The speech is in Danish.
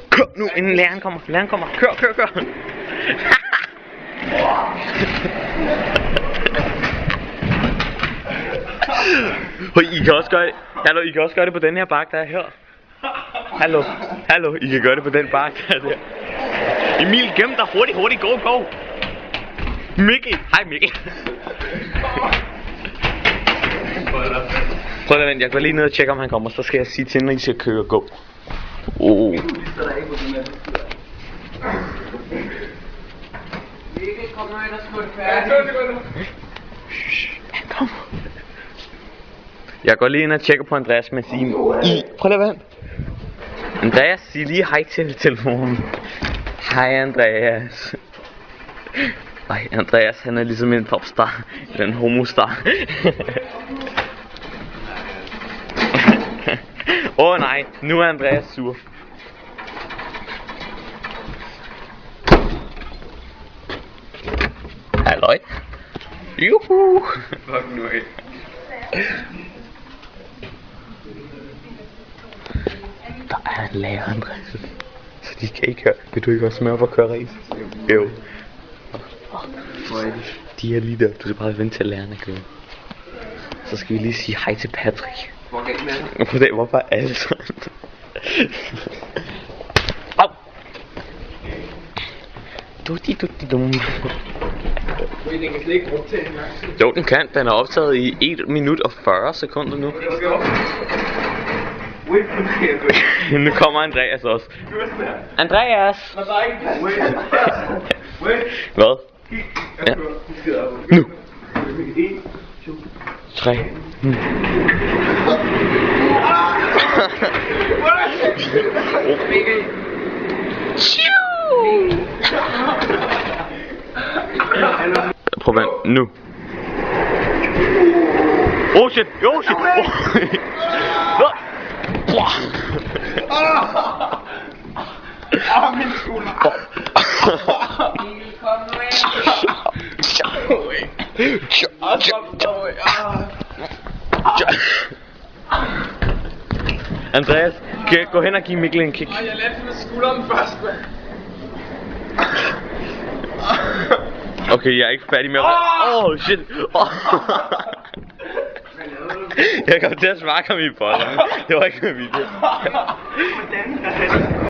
Kør nu, inden læreren kommer. Læreren kommer. Kør. I kan også gøre det. Hallo, I kan også gøre det på den her bakke, der er her. Hallo, I kan gøre det på den bakke, der er der. Emil, gem dig hurtigt, go. Mikkel, hej Mikkel. Prøv at vente, jeg går lige ned og tjekker, om han kommer, så skal jeg sige til hende, når I skal køre og gå. Mikkel, kom nu ind og smut færdig. Han kommer. Jeg går lige ind og tjekker på Andreas med sin prøv at vente. Andreas, sig lige hej til telefonen. Hej Andreas. Ej, Andreas, han er ligesom en popstar. En homostar. Nej, nu er Andreas sur. Halløj. Juhu. Fuck nu af. Der er en lærer, Andreas. Så de kan ikke høre. Vil du ikke også smøre på køreræs? Jo. De er lige der. Du skal bare vente til lærerne kører. Så skal vi lige sige hej til Patrick. Hvorfor er alle sådan? Au! Dutti dum. Den kan slet ikke optage en gang. Jo, den kan. Den er optaget i 1 minut og 40 sekunder nu. Nu kommer Andreas også. Andreas! Hvad? Ja. Nu. 3. Prøv at vente. Nu. Oh shit. Min skulder. Mikkel, kom nu ind. Andreas, gå hen og giv Mikkel en kick. Jeg lader med skulderen først, mand. Okay, jeg er ikke færdig med at... shit. Jeg kom til at smakke ham i bolden. Det var ikke med vilje.